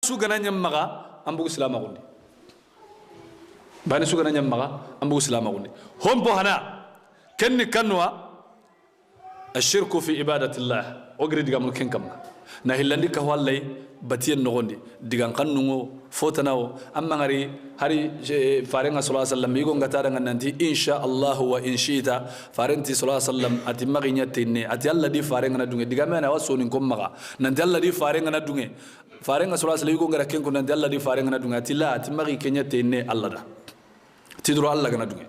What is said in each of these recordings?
sugana nyammaga ambugu salama gundi bani sugana nyammaga ambugu salama gundi hombo hana kenni kanwa الشرك في عبادة الله أقرأ دعام الكين كم نهيلاندي كهوالي باتين نغندي دعام كنونو فوتناو أما هاري فارنغ صلى الله عليه وسلم يقول قتارن ننتي إن شاء الله وإن شئت فارنتي صلى الله عليه وسلم أتمغي نتيني أتي الله دي فارنغ ندوني دعام أنا واسونين كم مغا ننتي الله دي فارنغ ندوني فارنغ صلى الله عليه وسلم يقول قرأكين كن ننتي الله دي فارنغ ندوني أتي الله أتمغي كنيا تيني الله دا تدرو الله ندوني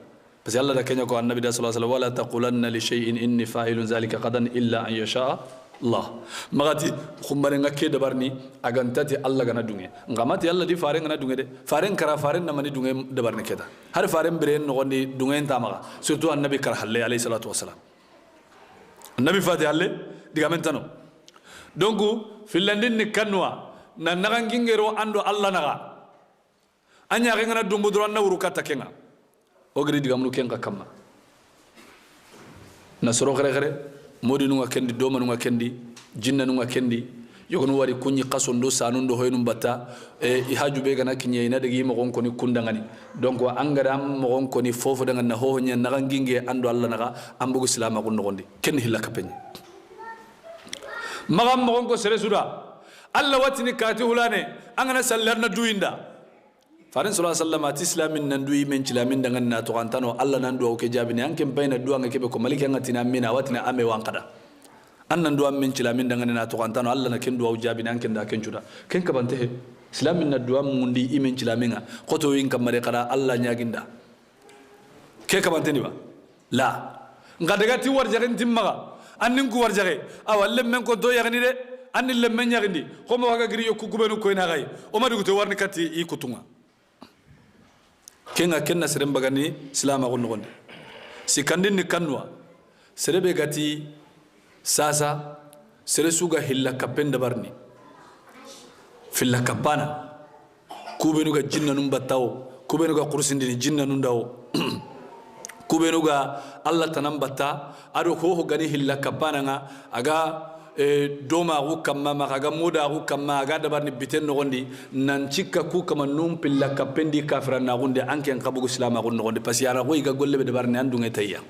بس الله ده كنيا كون النبي صلى الله عليه وسلم ولا تقولن لشيء إني فاعل ذلك غدا إلا أن يشاء الله مغاتي خمبرنغا كي دبرني أغانتاتي الله غنا دونغي غاماتي الله دي فارن غنا دونغي دي فارن كرا فارن نماني دونغي دبرني كده هر فارن برين نغني دونغي تامغا سورتو النبي كره الله عليه الصلاة والسلام النبي فاتي الله دي غامنتانو دونغو في لندن نكنوا نانغانغيرو اندو الله نغا انيا غنا دومبو دران نورو كاتاكينغا ogri diga munu kenga kamma na soro gare gare modi nunga kendi doma nunga kendi jinna nunga kendi yogonu wari kunyi qasondo sanundo hoynum batta e ihaju be gana kinye ina dagi mo gon koni kundangani donc wa angara mo gon koni fofo daga na ho nya naga nginge ando alla naga ambugo islama ko nogondi ken hilla kapenye magam mo gon ko sere suda alla watini kati hulane angana sallarna duinda farin sallallahu alaihi wasallam ati islamin nan duyi men cilamin dangan na to antano alla nan duwa ke jabini an ken bayna duwa ngake be ko malika ngatina mina watina ame wankada an nan duwa men cilamin dangan na to antano alla na ken duwa jabini an ken da ken juda ken ka bante islamin na duwa mundi imen cilaminga koto yin kamare kada alla nyaginda ke ka bante ni ba la ngadaga ti warjaren timmaga annin ku warjare awalle men ko do yagni de annin le men yagni ko mo waga giri yokku kubenu ko ina gai o madu to warni kati i kutunga kenga kenna serem bagani islam agun nogonde sikandin ni kanwa serebe gati sasa sere suga hilla kapenda barni filla kapana kubenu ga jinna num battaw kubenu ga qursindi ni jinna num daw kubenu ga allah tanam batta ado ko gani hilla kapana nga aga doma gu kamma magaga moda gu kamma aga dabarni biten nogondi nan cikka ku kama num pilla kapendi kafra na gunde anke en kabugo islam agun nogondi pasi ara go iga golle be dabarni andunge tayya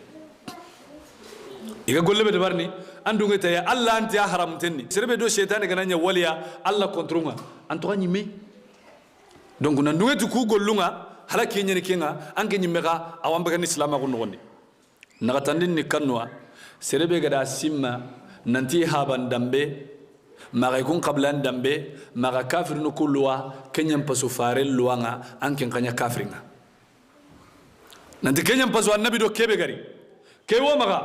iga golle be dabarni andunge tayya allah anti haram tenni serbe do shaytan ga nanya waliya allah kontronga anto nyime donc nan dunge ku gollunga halaki nyeni kenga anke nyime ga awamba ga islam agun nogondi naga tandin ni kanwa serbe ga da simma nanti haban dambe maga kun qablan dambe maga kafir no kulwa kenyam pasu farel luanga anken kanya kafringa nanti kenyam pasu annabi do kebe gari kewo maga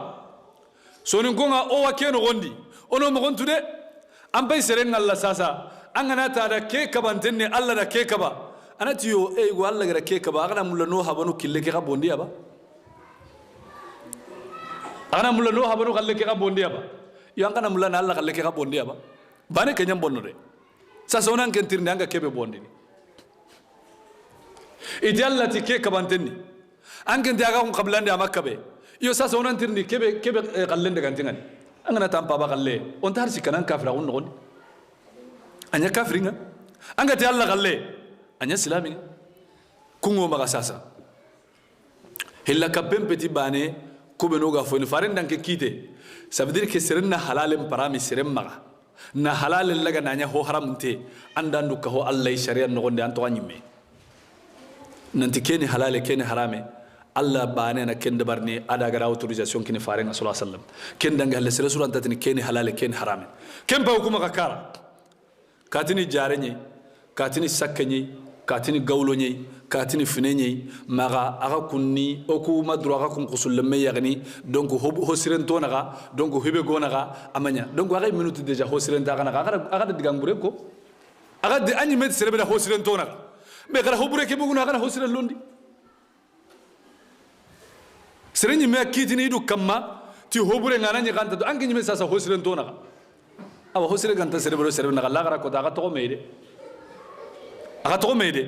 sonin konga o wakeno gondi ono mo gontude am bay seren Allah sasa angana ta da ke kabantenne Allah da ke kaba anati yo e go Allah gara ke kaba agana mulla no habanu kille ke gabondi aba agana mulla no habanu kalle ke gabondi aba yang kana mulana Allah kalle ke ga bondi aba bane kenyam bonno de sa sonan ken tirnde anga kebe bondi ni idallati ke kabantenni anken diaga kun qablande amakkabe yo sa sonan tirni kebe qallende gantingan angana tampa ba qalle on tar sikanan kafira on non anya kafringa anga ti Allah qalle anya islami kungo maga sasa hilla kabem peti bane kubeno ga fo ni faren danke kite ça veut dire que serena halalem parami serem maga na halalen laga nanya ho haramte andandu ka ho Allah sharia no gonde anto anyime nanti keni halale keni harame Allah bane na kende barni ada gara autorisation kini faren sallallahu alaihi wasallam kende ngal sere suran tatini keni halale keni harame kem ba hukuma ka kara katini jarenye katini sakkenye katini gawlonye katini finenye maga aga kunni oku madro aga kun qusul lemme yagni donc ho sirento naga donc hebe gonaga amanya donc aga minute déjà ho sirenta naga aga digambure ko aga de anyi met serebe ho sirento naga be gara ho bure ke buguna aga ho siren londi serenyi me kitini du kamma ti ho bure ngana nyi ganta do angi nyi met sasa ho sirento naga aba ho sire ganta serebe naga la gara ko daga to meede aga to meede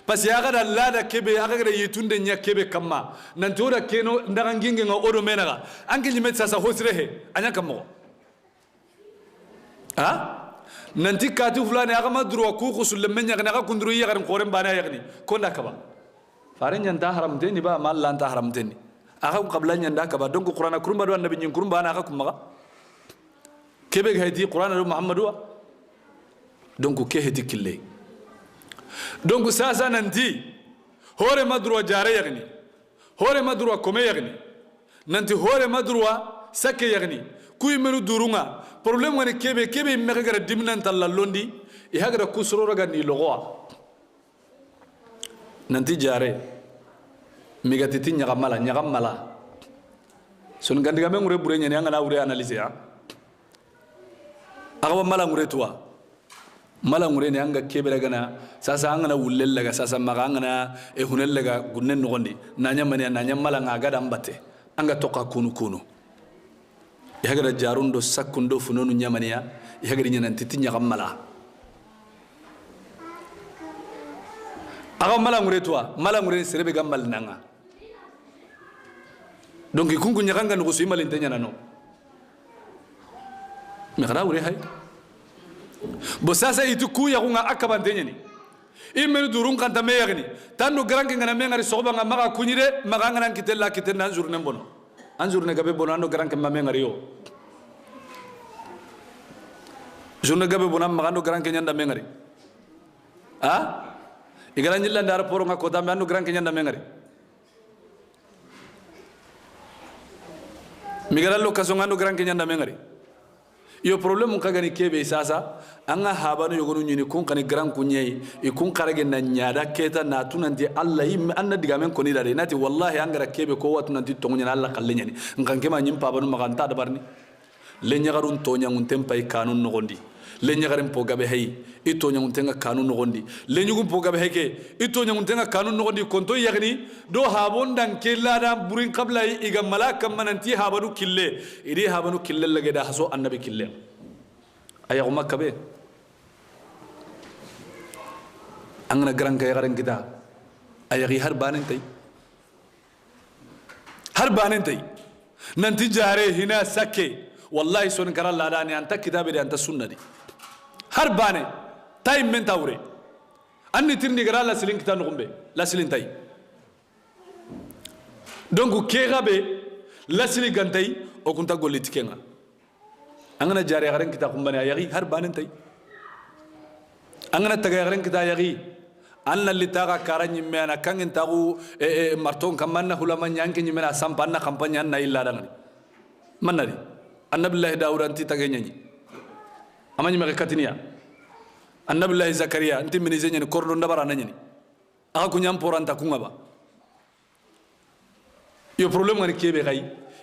parce que aga la da kebe aga gara yitunde nya kebe kamma nan to da keno ndaga nginge nga odo menaga angi nyi met sasa ho sire he anya kammo ha nanti kati fulani aga madru ku khusul men yagna ga kundru yagarin qoren bana yagni konda kaba faran yanda haram deni ba mal lan ta haram deni aga qablan yanda kaba donc qur'ana kurumba do annabi nyin kurumba na aga kumaga kebe ga hedi qur'ana do muhammadu donc ke hedi kille donc sasa nanti hore madru jare yagni hore madru kome yagni nanti hore madru sakke yagni kuy menu durunga problème woni kebe mega gara dimnan talla londi e hagara kusro raga ni logoa nanti jare migatiti nyaga mala son gandiga men ngure bure nyane ngana wure analyse ha agawa mala ngure tuwa mala ngure ne anga kebe daga na sasa angana wullel daga sasa maga angana e hunel daga gunnen nogondi nanya mane nanya mala ngaga dambate anga toka kunu yagara jarundo sakundo funonu nyamaniya yagari nyanan titinya gamala aga mala ngure toa mala ngure serebe gamal nanga donc ikungu nyakanga nuko sima lintenya nano mekara ure hay bo sasa itu ku yakunga akabantenya ni imenu durun kanta me yagni tando garange ngana me ngari soba ngamaga kunyire maga ngana kitella journée mbono anjourne gabe bonando garanke mame ngari yo journée gabe bonam magando garanke nyanda me ngari igara nyilla ndara poro nga kota me ando garanke nyanda me ngari migara lo kaso ngando garanke nyanda me ngari yo problème mun kagani kebe sasa anga habanu yogonu nyini kun kani gran kunyei ikun karage na nyada keta na tunanti Allah yim anna digamen koni dare nati wallahi angara kebe ko watu nanti tongunya Allah kallenyani nganke ma nyimpa banu maganta da barni le nyagarun tonya ngun tempai kanun nogondi le nyagaren po gabe hay ito nyangun tenga kanun nogondi le nyugum po gabe heke ito nyangun tenga kanun nogondi konto yagni do habon dan kella da burin qabla iga malaka mananti habanu kille iri habanu kille lage da haso annabi kille ayago makabe angna garanga yagaren kita ayagi har banen tay nanti jare hina sakke wallahi son karal la dani anta kitabe anta sunnadi har bane tay men tawre anni tirni gara la silin kitan ngombe la silin tay donc ke gabe la silin gantay o kunta goliti kenga angana jare garen kita kumbane ayagi har banen tay angana taga garen kita ayagi anna litaga karanyi mena kangen tagu marton kamanna hulama nyanke nyimena sampanna kampanya na illa dangani manari annabillahi daud anti tagenyani amani me katiniya annabillahi zakaria anti minizenya ni kordo ndabara nanyani aka kunyam poranta kungaba yo problem ngani kebe gai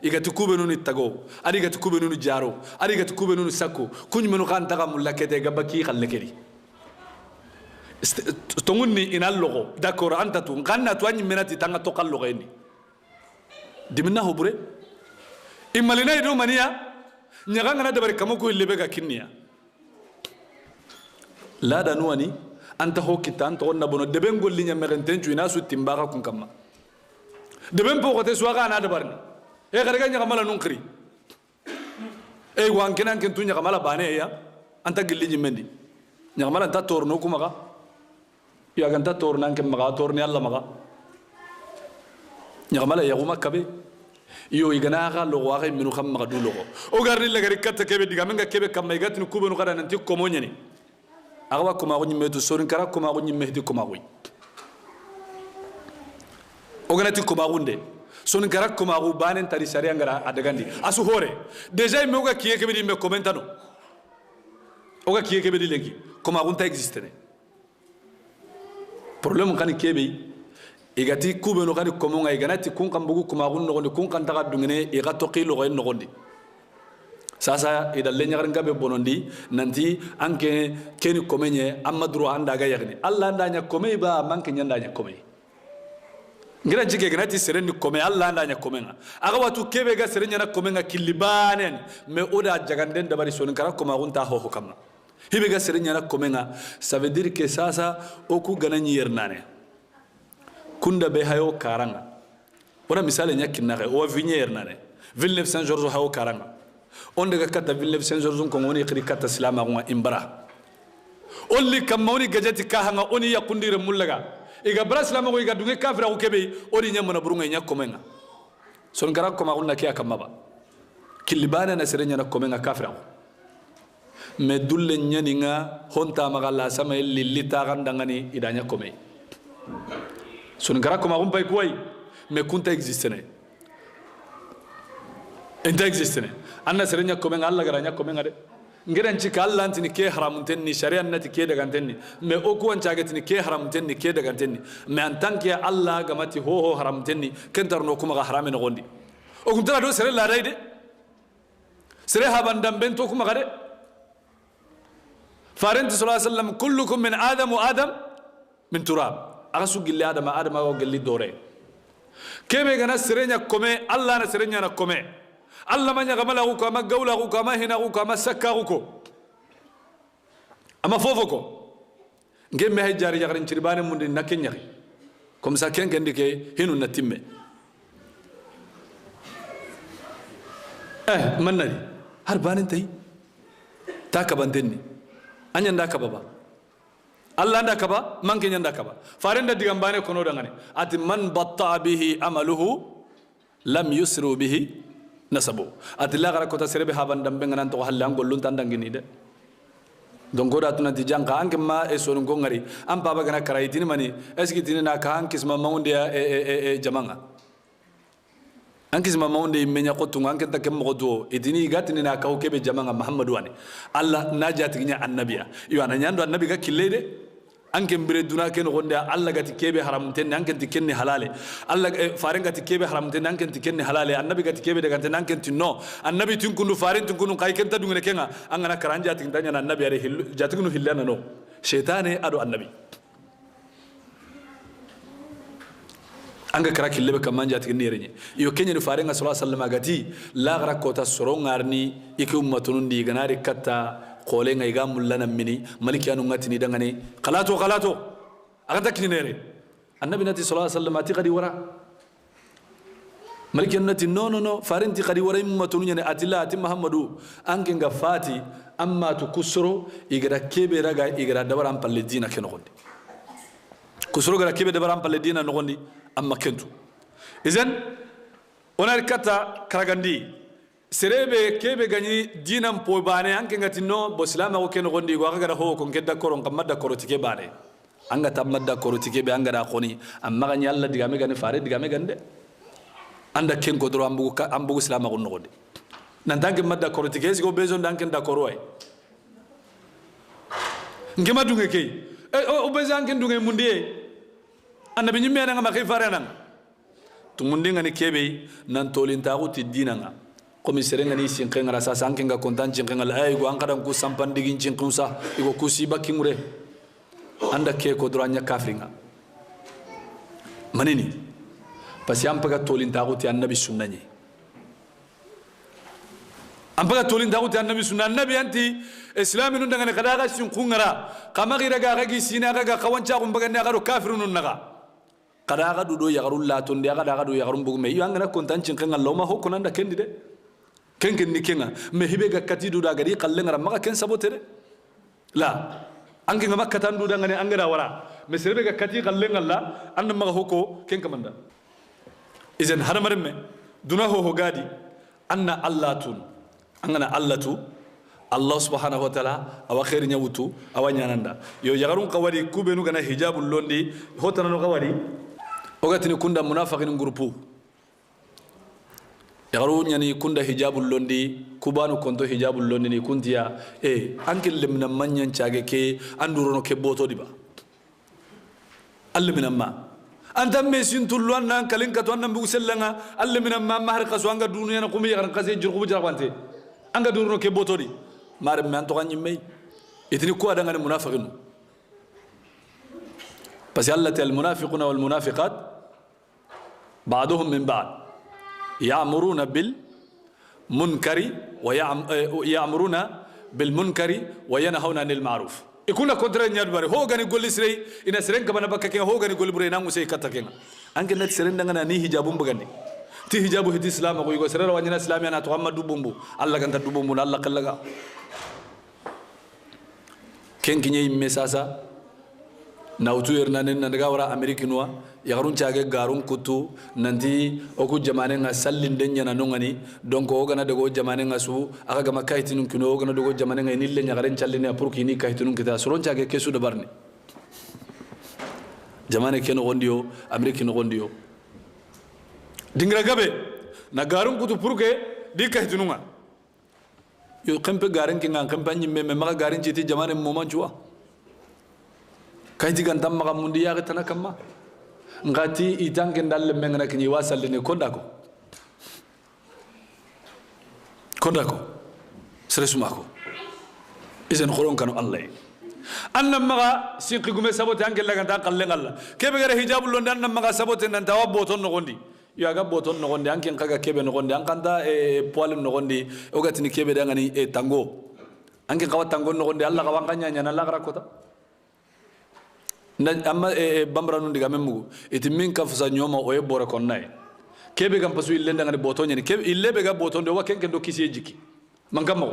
igati kube nuni tago ari gati kube nuni jaro ari gati kube nuni sakko kunyi menu kan taga mulakete gabaki khallekeri tonguni inal logo d'accord anta tu ganna tu anyi menati tanga to kallo geni dimna hobure imalina ido mania nyaga ngana dabari kamoko lebe ga kinniya la da nuani anta hokitan to na bono deben golli nya merenten tu ina su timbaga kun kamma deben po kote suwaga na dabarni e garga nya mala nunkri e wan kenan ken tu nya mala bane ya anta gilli nyimendi nya mala anta torno kumaga ya ganta tornan ken maga torni alla maga nya mala ya guma kabe yo igana ga logo ga minu kham maga du logo o garni la gari katta kebe diga menga kebe kam may gatni kubenu kada nanti ko monyani agwa ko ma ko nyimetu sorin kara ko ma ko nyimehdi ko ma ko o ganati ko ma gunde sonin kara ko ma ko banen tari sari ngara adagandi asu hore déjà me ga kiye kebe di me commentano o ga kiye kebe di lengi ko ma gunta existe ne problème kan kebe igati kubenu kan ko mo ngai ganati kun kan bugu ko ma gun no kun kan taga dungene e ga to qilo go no gondi sasa ida lenyar ngabe bonondi nanti anke keni komenye amadru anda ga yagni alla anda nya komey ba manke nyanda nya komey ngira jige ganati sereni komey alla anda nya komenga aga watu kebe ga serenya na komenga kilibanen me oda jaganden dabari sonin kara koma gunta ho kamna hibe ga serenya na komenga ça veut dire que sasa oku ganani yernane kunda be hayo karanga wana misale nya kinare o vigner nane Villeneuve Saint-Georges hayo karanga on daga kata ville senzorun ko ngoni khiri kata salama ko imbara olli kam mawni gajati ka hanga oni yakundire mullaga iga bara salama ko iga dunge kafira ko kebe odi nyamana burunga nyakomenga son gara ko ma gunna kiya kamaba kilibana na serenya na komenga kafira me dulle nyaninga honta magalla sama lilli ta gandangani idanya komei son gara ko ma gun pay koy me kunta existene enta existene anna serenya komenga alla garanya komenga de ngiran ci ka Allah antini ke haramunten ni sharia nati ke daga antenni me oku an cagatini ke haramunten ni ke daga antenni me antanke Allah gamati ho haramunten ni kentarno kuma ga haramen gondi o kuntara do sere la rayde sere habandam bento kuma gade farent sallallahu alaihi wasallam kullukum min adam wa adam min turab agasu gilli adam go gelli dore kebe gana serenya kome Allah na serenya na kome Allah manya gamala ko kama gawla ko kama hina ko kama sakka ko ama fofo ko ngemme hay jari jagarin cirbane mun din nakenya comme ça ken kendike hinu natimme manali har banin tay takabantenni anya ndaka baba Allah ndaka ba manke nyanda kaba farenda digambane kono dangane ati man batta bihi amaluhu lam yusru bihi nasabu atilla gara kota serebe haban dambe nganan to hallan gollun tandangini de donc goda tunanti janka anke ma e sonu ngongari am baba gana karaitini mani eski tinina ka hankisma maunde jamanga hankisma maunde menya qotunga anke takem modo idini gatini na ka okebe jamanga muhammadu wani Allah najati nya annabiya yo ananyando annabi ga killede anke mbire duna ken gonde Allah gati kebe haram ten anke tikenni halale Allah faren gati kebe haram ten anke tikenni halale annabi gati kebe daga ten anke tinno annabi tinkunu faren tinkunu kai ken ta dungene kenga angana karanja tintanya na annabi are jatigunu hillana no shaytane ado annabi anga kara killebe kamanja tikenni renye yo kenya ni faren sallallahu alaihi wasallam gati la gara kota sorongarni iki ummatun di ganari katta qolenga iga mullana mini maliki anu ngatini dangane qalato agata kinere annabi nati sallallahu alaihi wasallam ati qadi wara maliki nati no farinti qadi wara immatun nyane atilla ati muhammadu anke nga fati amma tu kusro igara kebe raga igara dabaram palle dina ken gondi kusro gara kebe dabaram palle dina no gondi amma kentu izen onar kata karagandi serebe kebe gani dinam po bane anke ngati no bo islama ko ken gondi go aga ho ko ngedda koron kam madda korotike bane anga tam madda korotike be anga da khoni amma gani alla diga me gani fare diga me gande anda ken ko dro ambu islama ko ngondi nan tanke madda korotike go bezon danke da koroi ngema dunge kay o bezan ken dunge mundi annabi nyimme na ngama kay fare nan to mundi ngani kebe nan tolin taguti dinanga komi serenga ni sinkenga rasa sankenga kontan cinkenga ay go ankadam ku sampan digin cinkunsa igo kusiba kingure anda ke ko dranya kafringa manini pasi ampaga tolin taguti annabi sunnani ampaga tolin taguti annabi sunna annabi anti islamin ndanga ne kadaga sinkungara kama gira ga gi sina ga kawancha kumbaga ne garo kafirun naga kadaga dudo ya garulla to ndi aga do ya garum bugume yo angana kontan cinkenga loma hokko nanda kendi de kenken ni kenga me hibe ga katidu da gari kallenga maka ken sabotere la anke ngama katan du da ngane angara wara me serbe ga kati kallenga la an maga hoko ken kamanda izen haramarme duna ho gadi anna allatun angana allatu Allah subhanahu wa ta'ala awa khair nyawutu awa nyananda yo yagarun qawari kubenu gana hijabul londi hotana no qawari ogatini kunda munafiqin grupu yagaru nyani kunda hijabul londi kubanu konto hijabul londi ni kuntiya anke lemna manyan chage ke andurono ke boto diba allemina ma anta mesin tullu annan kalin ka to annan bu sellanga allemina ma mahar qasu anga duniya na kumi yaran qase jirgu jarwante anga durono ke boto di mar men to ganyi may itini ko adanga ne munafiqun bas yalla tal munafiquna wal munafiqat ba'duhum min ba'd يأمرون بالمنكر ويأمرون بالمنكر وينهون عن المعروف يكون كونترا نيادباري هو غاني يقول لي إن سرين كمان بكا كين هو غاني يقول بري نامو سي كاتا كين أنك نت سرين دعنا نيه هجابون بغني ti hijabu hiti islam ko yugo serera wanyina islamia na to amma dubumbu alla ganta dubumbu alla kallaga ken kinye imme sasa na utu yerna nen na daga wara amerikinwa yagarun caage garun kutu nanti oku jamane nga sallin denya na nongani donc o gana dago jamane nga su aga gama kaytinun kino o gana dago jamane nga nille nyagaren challini pour kini kaytinun kita soron caage kesu de barni jamane ken gondiyo amerikin gondiyo dingra gabe na garun kutu pour que di kaytinunga yo kempe garen kinga kempe nyimme me maga garin citi jamane moment juwa kayti gantam maga mundi yaga tanakama ngati itanke ndalle mengana kinyi wasalini kondako seresumako isen khoron kanu allah annam maga sinqi gume sabote anke laga ta qalle ngalla kebe gara hijabul lo ndan maga sabote nan tawa boton no gondi yaga boton no gondi anke kaga kebe no gondi ankanta poalim no gondi o gatini kebe dangani tango anke kawa tango no gondi allah kawa kanya nyana la gara kota na amma bambara nun diga memmugo iti min ka fusa nyoma o yebora kon nay kebe gam pasu ille ndanga boto nyani kebe ille be ga boto ndo waken ken do kisi jiki mangamo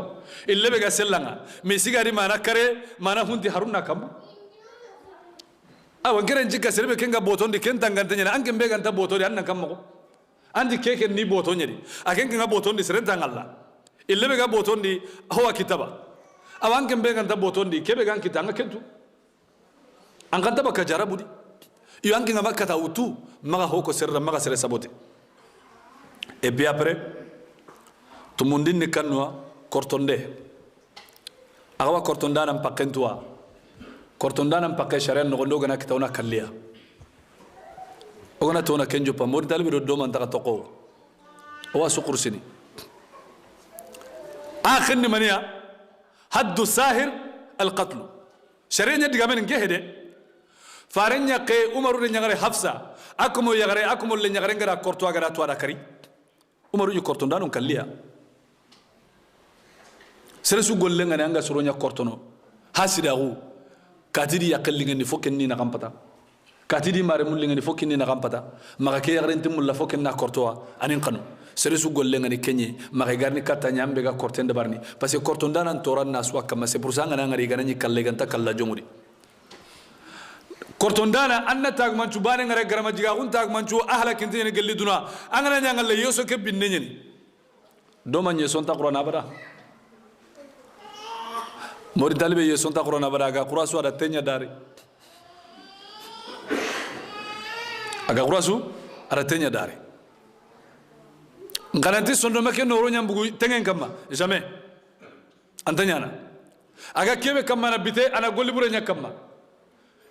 ille be ga sellanga mi sigari mana kare mana hunti haruna kam awan keren jikka serbe ken ga boto ndi ken tangante nyana anke be ganta boto di annan kammo andi keke ni boto nyani aken ken ga boto ndi seren tangalla ille be ga boto ndi hawa kitaba awan ken be ganta boto ndi kebe gan kitanga kentu anganta baka jarabudi iyo anki ngama kata utu maga hoko serra maga sere sabote et puis après to mundin ni kanwa kortonde agawa kortonda nam pakentwa kortonda nam pakke sharen no gondo gana kitawna kalliya ogana tona kenjo pa modi talbi do man taka toko o suqur sini akhir ni mania haddu sahir القتل شرينا دغامن كهده فارنيا كي عمر بن نغري حفصه اكمو يغري اكمو اللي نغري غرا كورتوا غرا توا كاري عمر يو كورتون دانون كاليا سرسو غولن غاني انغا سرونيا كورتونو حاسداغو كاتيدي يقلين ني فوكني نغام باتا كاتيدي ماري مول لي فوكني نغام باتا ماغا كي يغرين تيم لا فوكنا كورتوا انين قانو سرسو غولن غاني كني ماغا غارني كاتا نيامبي غا كورتين دبارني باسكو كورتون دانان توران ناسوا كما سي بور سانغا غاري غاني كالي غانتا كالا جومودي kortondana anna tag manchu bane ngare garama jiga kun tag manchu ahla kintene gelli duna angana nyangal le yoso ke binne nyeni do man yeson ta qur'ana bara mori talibe yeson ta qur'ana bara ga qurasu ada tenya dari aga qurasu ada tenya dari ngaranti sondo make no ronya mbugu tengen kama jamais antanyana aga kebe kama na bite ana golli bure nya kama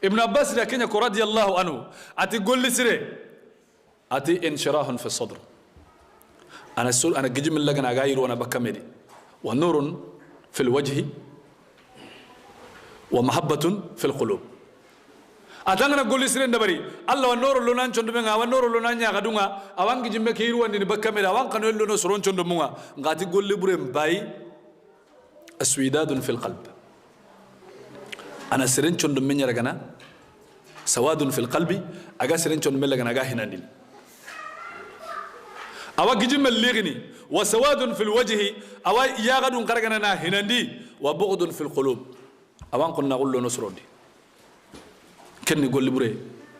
ابن عباس لكن رضي الله عنه اتي قول لي سري اتي انشراح في الصدر انا السؤال انا جيم لغنا غاير وانا بكمل ونور في الوجه ومحبه في القلوب اتانا قول لي سري ندبري الله والنور لونان چوندبنga والنور لونان يا غدونga awang jimbe ke yiru wandi بكمل awang kanu lono soron chondomunga ngati قول لي بريم باي اسويداد في القلب أنا سرين شون دم مني رجعنا سواد في القلب أجا سرين شون من لجنا أجا هنا دين أوا جيم الليغني وسواد في الوجه أوا ياغدون كرجنا هنا دي وبغض في القلوب أوان كنا نقول له نصرودي كن نقول لبره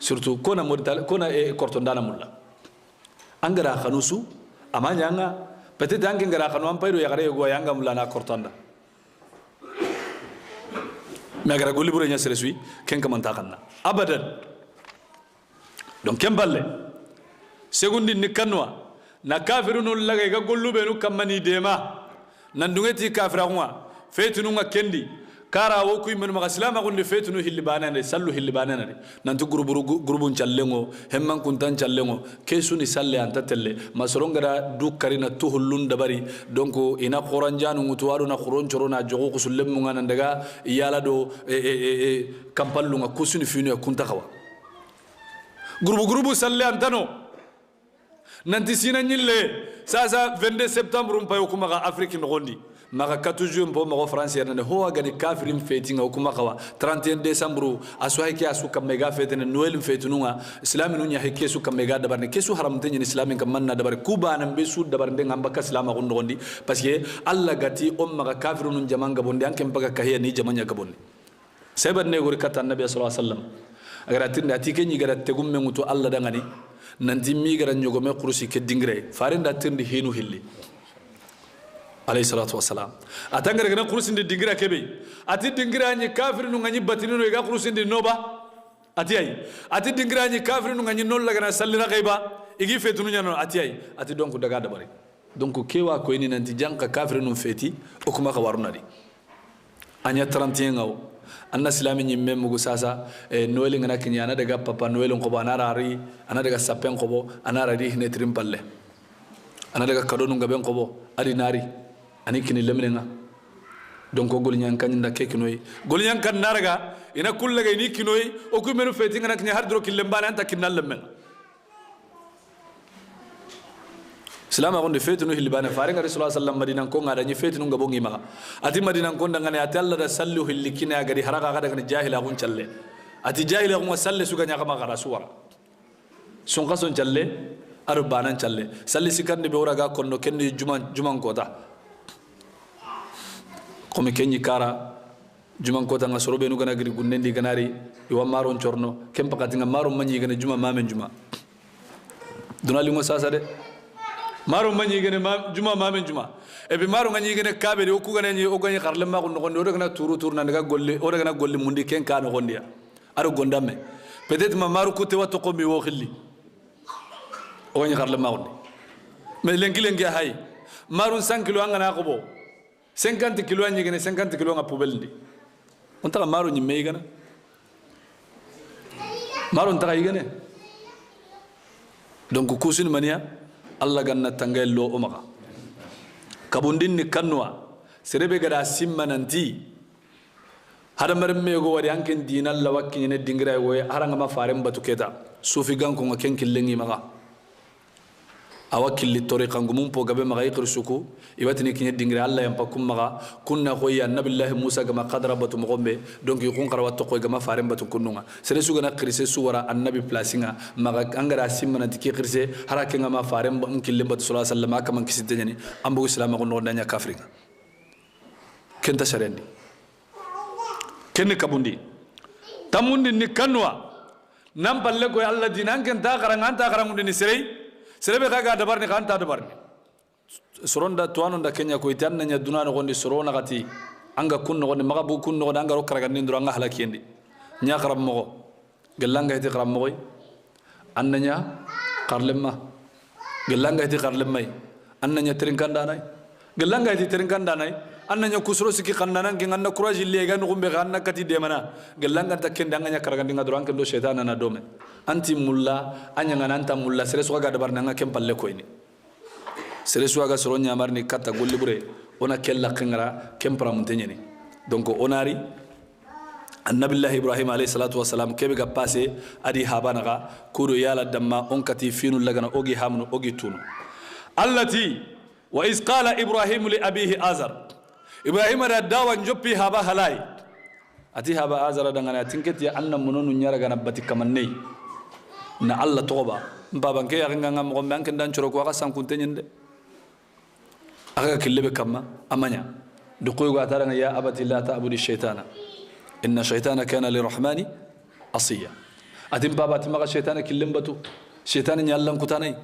سورتو كنا مرتال كنا كورتون دانا مولا أنغرا خنوسو أما يانا بتي تانك أنغرا خنوان بيرو يغري يغوا يانغا مولا نا كورتون دا ما أقدر أقول لبرة ناس رسوي كن كمان تاخنا أبدا دون كم بالله سيكون نكنوا نكافرون الله يقول لبنو كمان يديما نندوتي كافرعوا فيتنوا كندي كارا وكوي من مغسلام أقول فيتنوا هلبانا نسلو هلبانا نانتو غروبون چاللينغو همman كنتان چاللينغو كيسو نسالي أنت تللي ما سرونغرا دوك كارينا توهلون دباري دونكو إنا قرانجانو متوارو نا قرون چرونا جوغو كسلم مونغا نندگا يالا دو كامبالونغا كوسو نفينو كنتا خوا غروبو سالي أنتانو نانتي سينا نيلي ساسا 22 سبتمبر مبايو كمغا أفريكي نغوندي maka 4 jours po mako français ne ho aga ni kafirim fetinga hukuma kawa 31 décembre asu hayke asu kamega fetene noel fetununga islamin nunya hayke su kamega dabar ne kesu haramte ni islamin kam manna dabar kuba nan be su dabar de ngamba ka islama gondo gondi parce que alla gati maka kafirun jamanga bondi anke mpaga kahiya ni jamanya gabondi sebat ne gori kata nabi sallallahu alaihi wasallam agara tinda tike ni gara tegum menguto alla dangani nanti mi gara nyogome kursi ke dingre farinda tindi hinu hilli alayhi salatu wassalam atangara gana kursi ndi dingira kebe ati dingira ni kafir nu ngani batinu no ga kursi ndi noba ati ay ati dingira ni kafir nu ngani non la gana sallina kayba igi fetunu nyano ati ay ati donc daga dabari donc kewa ko ni nanti janka kafir nu feti o kuma ka waruna di anya 31 ngaw anna islami ni mem mugo sasa noel ngana kinyana daga papa noel ko bana rari ana daga sapen ko bo ana rari ne trimpalle ana daga kadonu ngaben ko bo ari nari ani kini lemnenga donc gol nyan kan nda ke kinoy gol nyan kan naraga ina kullaga ni kinoy o ku menu feti ngana kinya har dro kilembana anta kinal lemmen islam agonde fetu no hilbana faringa rasulullah sallallahu alaihi wasallam madina ko ngada ni fetu ngabo ngima ati madina ko ndangane ati alla da sallu hillikina gadi haraka kada kan jahila gun challe ati jahila gun salle suga nyaka ma gara suwara son kason challe arbanan challe salli sikande be wora ga konno kenni juman kota komi kenyi kara juman kota nga sorobe nu gana giri gunnendi ganari iwa maron chorno kem pakati nga maron manyi gana juma mamen juma dunali ngo sasa de maron manyi gana juma mamen juma ebi maron ganyi gana kabe de oku gana nyi ogani karle ma gonno gonno gana turu na daga golle o daga golle mundi ken kano gondia aro gondame peut-être ma maru kutte wato ko mi wo khilli ogani karle ma gondi mais lengi hay marun 5 kilo ngana ko bo 50 kilo anyi gene 50 kilo nga poubelle ndi on ta maru nyi me gana maru ta yigene donc kusin mania alla ganna tangello o maka kabundin ni kanwa serebe gada simmananti hada marme go wari anken dinal la wakki ne dingira wo haranga ma farem batuketa sufi ganko ngaken killengi maka awakili tariqa ngumum po gabe maga yqir suku ibatini kinya dingira alla yam pakum maga kunna khoya nabillahi musa gama qadra batu mogombe donc yqun qarwa to ko gama farem batu kununga sere suga na qirse suwara annabi placinga maga angara simana diki qirse harake ngama farem bam kille batu sallallahu alaihi wasallam akaman kisite nyani ambu islam ko no danya kafrika kenta sharendi kenne kabundi tamundi ni kanwa nam balle ko alla dinan ken ta qaranga ta qarangundi ni serei serebe kaga dabar ni kan ta dabar ni soronda tuano nda kenya ko itan nanya dunano gondi sorona gati anga kunno gondi maga bu kunno gondi anga rokara gandi ndura anga halakiendi nya qarab mo gelanga hiti qarab mo annanya qarlemma gelanga hiti qarlemmay annanya trinkanda nay gelanga hiti trinkanda nay annanya kusro siki kannana nganna courage lega no gumbe ganna kati de mana gelanga takende anga nya karagandi ngadura anke do shaytana na dome anti mulla anya ngana anta mulla sere suga dabar nanga kem palle ko ini sere suga soro nyamar ni kata golli bure ona kella khingara kem pramuntenye ni donc onari annabillahi ibrahim alayhi salatu wassalam kebe ga passé adi habanaga kuro yala damma on kati finu lagana ogi hamnu ogi tunu allati wa iz qala ibrahim li abihi azar ibrahim da dawan joppi haba halai ati haba azara dangana tinketi anna mununu nyara gana batikamanne na alla toba mbabanke ya nganga mo banke dan choro ko ka sankunte nyinde aga kilebe kama amanya dukoy go atara ya abati la ta'budu shaytana inna shaytana kana lirahmani asiya adim babati maga shaytana kilembatu shaytana nyallan kutanai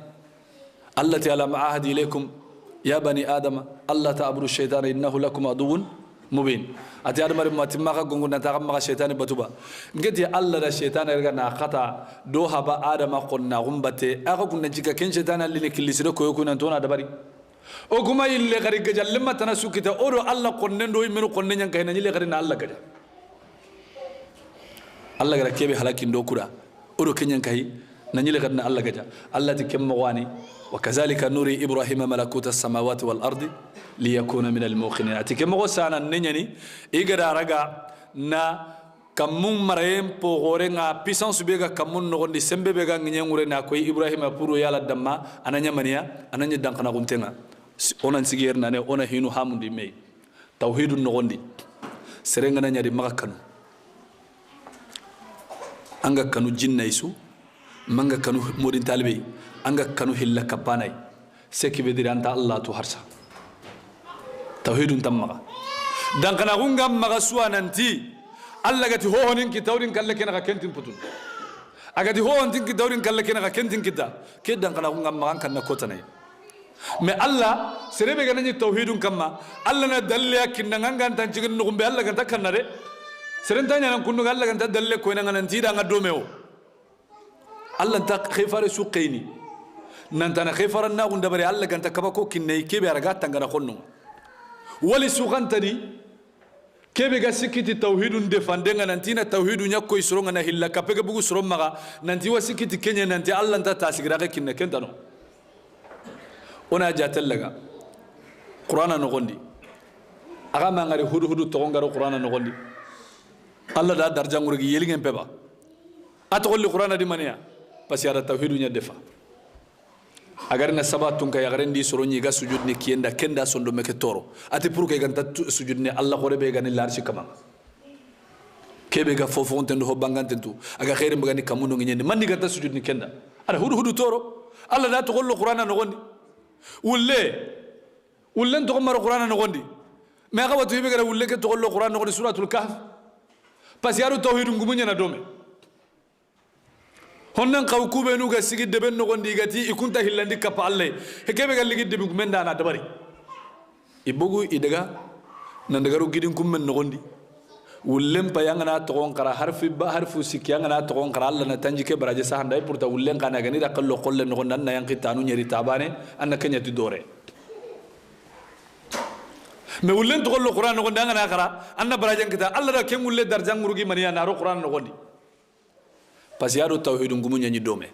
allati ala ma'ahdi ilaykum ya bani adama alla ta'budu shaytana innahu lakum aduwwun mubin ati adama ri matimma ka gongo na ta ma shaytan batuba ngeti alla da shaytan erga na khata do haba adama qonna gumbate aka kunna jika ken shaytan alli ne killisiro ko yokuna tona dabari o kuma ille gari gajalle matana sukita oro alla qonne do yimenu qonne nyan kayna nyile gari na alla gaja alla gara kebe halakin do kura oro kenyan kai na nyile gari na alla gaja alla tikemmo wani وكذلك نري إبراهيم ملكوت السماوات والأرض ليكون من الموقنين أتكلم غسانا نيني إجرا رجع نا كمون مريم بغورنا بيسانس بيجا كمون نقول ديسمبر بيجا نيجورنا كوي إبراهيم أبورو يالا دما أنا نيمانيا أنا نيدان كنا قمتنا أنا نسيجيرنا أنا هينو هامون دي مي tawhidu nogondi serengana nyari maga kanu anga kanu jinna isu manga kanu modin talbe anga kanu hilla kapanai seki bediri anta Allah tu harsa tawhidun tammaga dan kana gunga maga suwananti Allah gati ho honin ki tawrin kalle kena ka kentin putun agati ho honin ki tawrin kalle kena ka kentin kita ke dan kana gunga maga kan na kotanai me Allah serebe ganani tawhidun kamma Allah na dalle kinna nganga tan cigin no gumbe Allah ganta kannare serentanya nan kunnu Allah ganta dalle ko ina nan tida nga domeo Allah ta khifare suqini nan tan khifare na gunda bare Allah ganta kabako kinne kebe araga tangana khonno wali suqantani kebe ga sikiti tawhidun defandenga nantina tawhidun yakko isronga na hilla kapega bugu sromaga nanti wasikiti kenya nanti Allah ta tasigira kinne kentano ona jatellaga qur'ana no gondi aga mangari hudu to ngaro qur'ana no gondi Allah da darja ngurgi yelingen peba atogolli qur'ana di maniya pasiyara tawhidu nya defa agar na sabatun kay agaren di soroni ga sujud ni kienda kenda sondo meke toro ati pour kay ganta sujud ni Allah khore be gani larshi kama kebe ga fofonten ho bangantentu aga khaire mbagani kamuno ngi man ni ganta sujud ni kenda ada hudu toro Allah da togolli qur'ana no gondi ولن تغمر القرآن نغندي ما قوة تهيبك ولا كتقول القرآن نغندي سورة الكهف بس يارو توحيد نقومين ندومه هنن قوكو بينو قسيك دبن نغندي قتي يكون تهيلندي كبالله هكذا قال لك دبن كمن دانا دبري يبغوا إدغا نندغرو جدين كمن نغندي ولن بياننا تقون كرا حرف سكياننا تقون كرا الله نتنجي كبراجة سهنداي برتا ولن كان غني ركلو قل نغندنا نيان كتانو نيري تابانه أنا كنيا تدوره ما ولن تقول القرآن نغندنا أنا كرا أنا براجة كتا الله ركيم ولن درجان مرجي منيا نارو القرآن نغندي بس يارو توحيد نقومون يعني دومه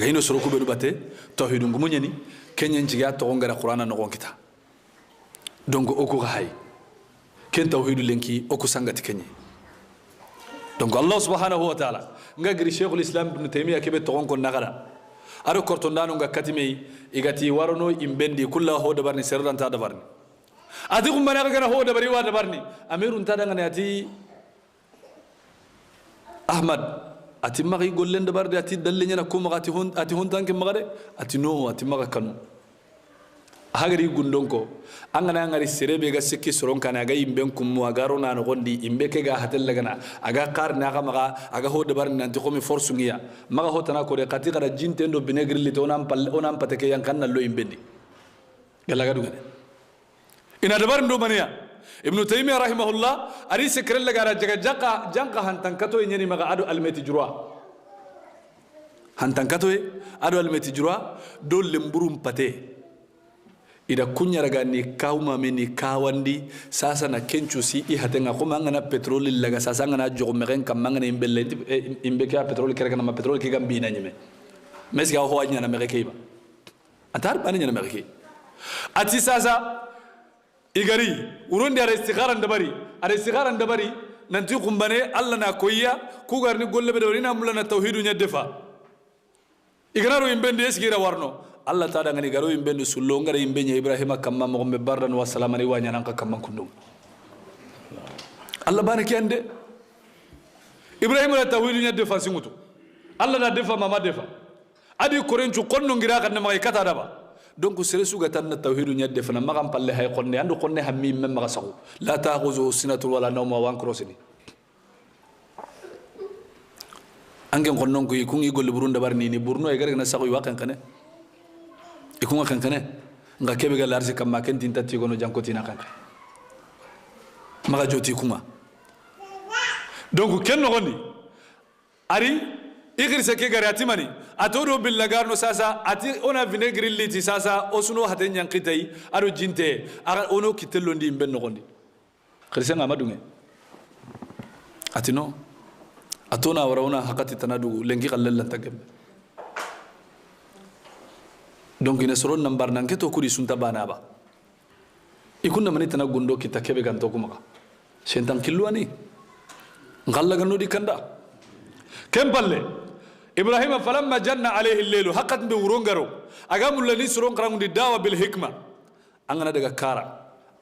غينو سروكو بنوبته توحيد نقومون يعني كنيا نجيا تقون كرا القرآن نغند كتا دونك أكو هاي كن توحيد لينكي أكو سانغات كني دونك الله سبحانه وتعالى نغري شيخ الإسلام ابن تيمية كبه تقون كون نغرا أرو كورتوندانو نغا كاتيمي إغاتي وارونو إمبندي كلها هو دبرني سرران تا دبرني أتيكم بنا غنا هو دبري وا دبرني أمير انتا دغني أتي أحمد أتي مغي غولن دبردي أتي دلني نا كوم غاتي هون أتي هون تانك مغادي أتي نو أتي مغا كانو hagari gundonko angana ngari serebe ga sikki soron kana ga imben kummu agaro na no gondi imbe ke ga hatel lagana aga qar na ga maga aga ho de barni nanti komi force ngiya maga ho tana ko de qati gara jinte ndo binegri li to onam pateke yan kanna lo imbendi gala ga dugane ina de bar ndo maniya ibn taymiyyah rahimahullah ari sekre lagara jaga janqa hantan kato nyeni maga adu almeti jurwa hantan kato adu almeti jurwa do lemburum pate ida kunya raga ni kauma meni kawandi sasa na kenchu si I hatenga kuma ngana petroli laga sasa ngana jogo megen kam ngana imbelle imbeke petroli kere kana ma petroli ke gambi na nyime mesga ho wanya na mereke ba antar bani na mereke ati sasa igari urundi ara istigharan dabari nanti kumbane alla na koyya ku garni golle be dawrina mulana tauhidu nya defa igararu imbende esgira warno Allah ta dangani garo imbendu sullo ngara imbenya Ibrahima kamma mo be bardan wa salamani wa nyananka kamma kundum Allah baraki ande Ibrahima la tawhidu nya defa singutu Allah da defa mama defa adi korenchu konno ngira kan ma kata daba donc sere suga tan tawhidu nya defa na magam palle hay konne andu konne hammi mem maga sagu la ta'khuzu sinatu wala nawma wa ankrosini angen konnon ko yikungi golle burunda barni ni burno e garga na sagu wa kan kane ikunga kankane nga kebe ga larsi kam maken tinta ti gono jankoti na kanka maga joti kuma donc ken no goni ari igirse ke gari atimani atodo billagarno sasa ati ona vinegri liti sasa osuno haten yankitai aro jinte ara ono kitellondi imben no gondi khirse nga madunge ati no atona warawna hakati tanadu lengi qallan tagembe donc ina soron nambar nanke to kuri sunta bana ba ikunna mani tana gundo kita kebe ganto kuma sentan kilwani ngalla ganno di kanda kempalle ibrahim falamma janna alayhi al-layl haqqat bi urongaro agamul lani soron qarangundi dawa bil hikma angana daga kara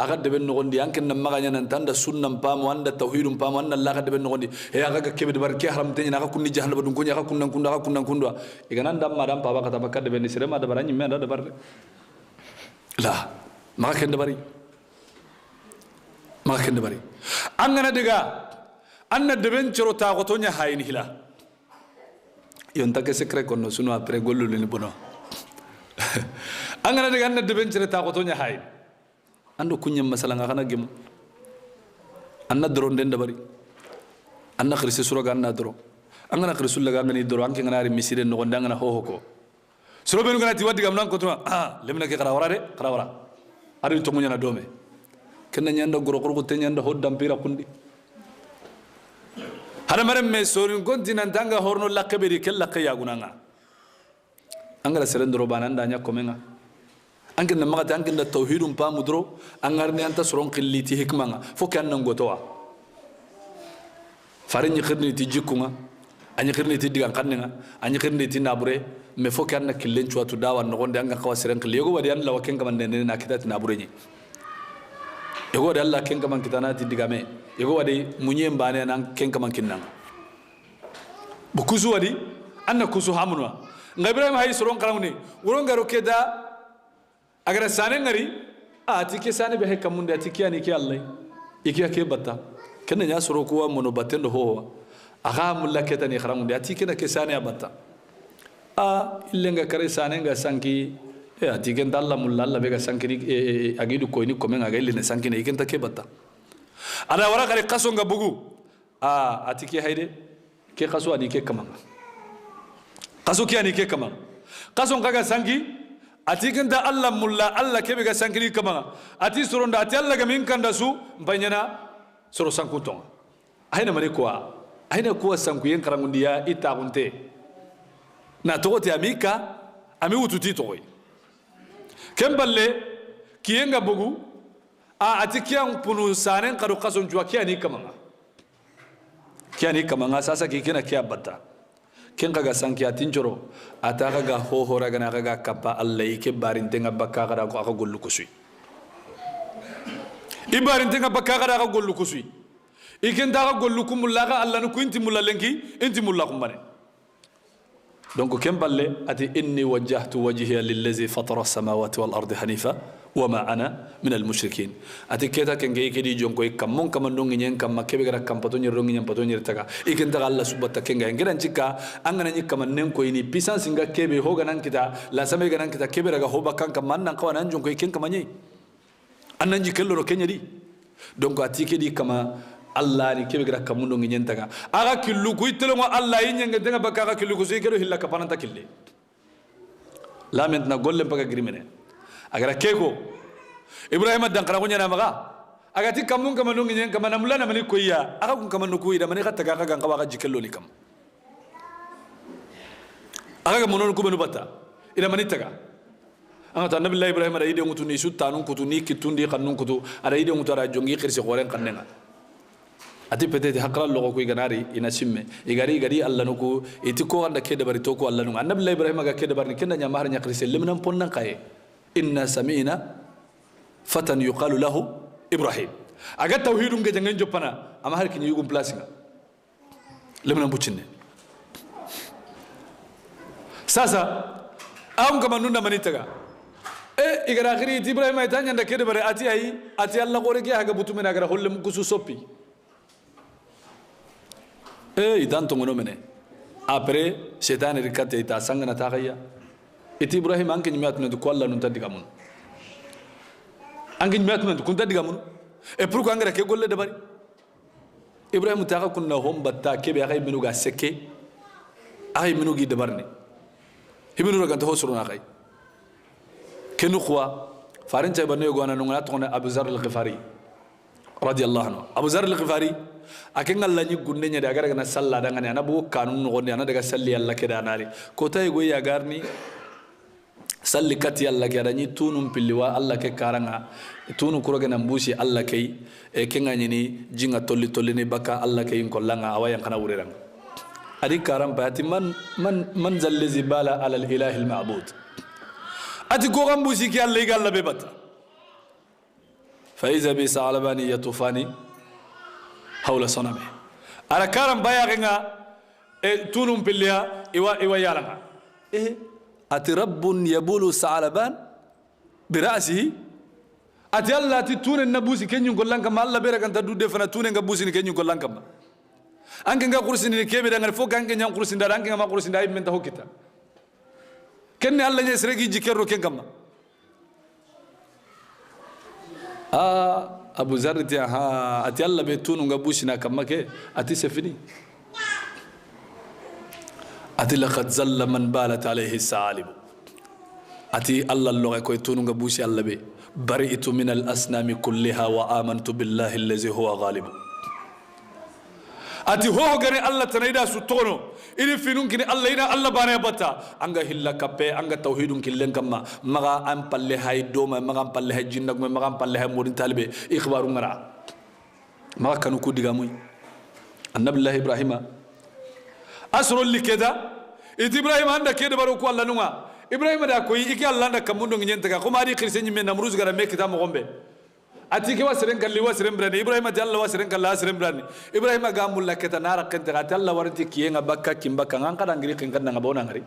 aga de ben nogondi anke na maganya nan tanda sunnam pamu anda tauhidum pamu anna Allah ga de ben nogondi e aga ga kebe de barke haram tenya aga kunni jahannaba dun kunya aga kunnan kunda aga kunnan kunda iganan dam madam papa kata bakka de ben sire ma da baranyi me da bar la maka ken de bari maka ken de bari angana diga anna de ben coro ta ko tonya hayni hila yonta ke secret konno suno après gollu ni bono angana diga anna de ben coro ta ko tonya hayni ando kunyam masala nga kana gem anna dron den dabari anna khirsi suro ga anna dro angana khirsul laga ngani dro anke ngana ri misire no gonda ngana ho ko suro benu ngana ti wadi gam nan ko tuma lemna ke khara wara ari to munya na dome kenna nyanda goro goro te nyanda hoddam pira kundi hada mare me sorin kontinan tanga horno lakabiri kella kaya gunanga angala serendro bananda nya komenga anke na magata anke na tauhidum pa mudro angarni anta soron qilliti hikmanga fokan nan gotowa farin ni khirni ti jikunga anyi khirni ti digan kannga anyi khirni ti nabure me fokan na killen chuatu dawa no gonde anga kawa seren qilli yego wadi Allah waken gaman ne na kitati nabure ni yego wadi Allah ken gaman kitana ti digame yego wadi munye mbane nan ken gaman kinnanga bukuzu wadi anna kusu hamunwa ngabrahim hay soron karamuni woron garo keda agar sane ngari atike sane be hekamunde atike ani ke Allah ikiya ke batta kenna nya soro ko mono batendo ho aga mulaketa ni kharamunde atike na ke sane batta illenga kare sane nga sanki atike ndalla mulla be ga sanki agidu ko ni komen aga ilne sanki ne ikenta ke batta ada wara kare kaso nga bugu atike hayde ke kaso ani ke kamanga kaso ke ani ke kamanga kaso ngaga sanki ati kenta Allah mulla Allah kebe ga sankiri kama ati soronda ati Allah ga min kanda su banyana soro sankuton aina mari kwa aina kuwa sankuyen karangundiya ita gunte na togote amika ami wututi toy kemballe kiyenga bugu ati kiyan punu sanen kadu kason jwa kiyani kama sasa kikena kiya batta ken kaga sanki atinjoro ataka ga hohora gana kaga kappa Allah ike barintenga bakka kada ko aka gollu kusui ibarintenga bakka kada aka gollu kusui iken daga gollu kumullaga Allah nu inti mullalenki inti mullakum bane donc ken balle ati inni wajjahtu wajhiya lillazi fatara as-samawati wal ardi hanifa wama ana min al-mushrikin ati keta ken gay kedi jonko kamon kamandongi nyen kam makebe gara kam patonyi rongi nyen patonyi taga iken daga Allah subhanahu ken gay ngiran cikka angana nyi kamannen ko ini puissance nga kebe hoga nan kita la same ga nan kita kebe daga hoba kan kam man nan kawana jonko ken kamanyi annan jikello no kenyadi donc ati kedi kama Allah ni kebe gara kamundongi nyen taga aga killu ku itelo ngo Allah yin nga denga bakka aga killu ku sikero hilla kapananta kille la maintenant golle baga grimene agara keko Ibrahim dankara ko nyana maga agati kamun kamanu nyen kamana mulana mani koya aga kun kamanu koya mani kata ga kan kawa jikello ni kam aga monon ko benu bata ida mani taga anga nabi Allah Ibrahim ada ide ngutu ni sutanun kutu ni kitundi kanun kutu ada ide ngutu ara jongi khirsi goren kannenga ati peut-être hakra logo ko ganari ina simme igari Allah nuko iti ko anda kede bari to ko Allah nu nabi Allah Ibrahim ga kede bari kenna nyamar nya khirsi lemnan ponnan kaye inna sami'na fatan yuqalu lahu Ibrahim aga tauhidum ga jangan jopana ama har kin yugum place nga lemna bucine sasa am kama nunda manitaga igara khiri Ibrahim ay tanya nda kede bare ati Allah gore ge haga butumena gara hollem kusu soppi idan to ngono mene après setan rikate ita sangana tagaya iti Ibrahim anke nyimatu ndu ko Allah nun tadigamun anke nyimatu ndu kun tadigamun e pourquoi ngara ke golle dabari Ibrahim taga kunna hombatta kebe ay minu ga sekke ay minu gi dabarni hibinu ga to hosruna kay kenu khwa farin tay banne go ananu ngana to Abu Zar al-Ghifari radiyallahu anhu Abu Zar al-Ghifari aken Allah ni gunne nya daga daga na salla daga ne ana bu kanun no gonde ana daga salli Allah ke da nari ko tay go ya garni salli kati Allah ke da ni tunum pilliwa Allah ke karanga tunu kuroge na mbushi Allah ke e kenga ni jinga tolli ni baka Allah ke ko langa awayan kana wureranga adi karam bayati man zallazi bala ala al-ilah al-ma'bud ati ko gambushi ki Allah ga Allah be bata فإذا بثعلبان يطوفان حول صنمه على كارم بايغنا تونم بالله إوا يالنا أترب يبول ثعلبان برأسه أتي الله تون النبوسي كن يقول لك ما الله بيرك أنت دود فنا تون النبوسي كن يقول لك ما أنك نقول قرصين كيف بدنا نفوق أنك نقول قرصين دار أنك ما قرصين دايم من تهو كتا كن الله يسرقي جكرو كن كما أبو ذر ها أتي الله بيتون ونبوسنا كما كه أتي سفني أتي لقد زل من بالت عليه الثعالب أتي الله لغة كويتون ونبوسي الله بي برئت من الأصنام كلها وآمنت بالله الذي هو غالب أتي هو غني الله تنايدا سطونو إني فينون كني الله إنا الله بانه بتا أنغا هلا كبه أنغا توحيدون كلن كما مغا أم بالله هاي دوما مغا أم بالله جنك مغا أم بالله مورين طالبه إخبار مرا مغا كانوا كودغاموي النبي الله إبراهيم أسر اللي كذا إذ إبراهيم عندك كذا بروكو الله نوما إبراهيم دا كوي إكي الله عندك كموندو نينتكا كم هذه كريسين من نمروز غير ميك كتام مغمبة أتيك واسرين كاللي واسرين براني إبراهيم جل واسرين كالله واسرين براني إبراهيم قام ولا كتا نارا كنت قاتل الله ورنتي كيين أبكا كيم بكا عن كذا غير كين كذا نعبونا غري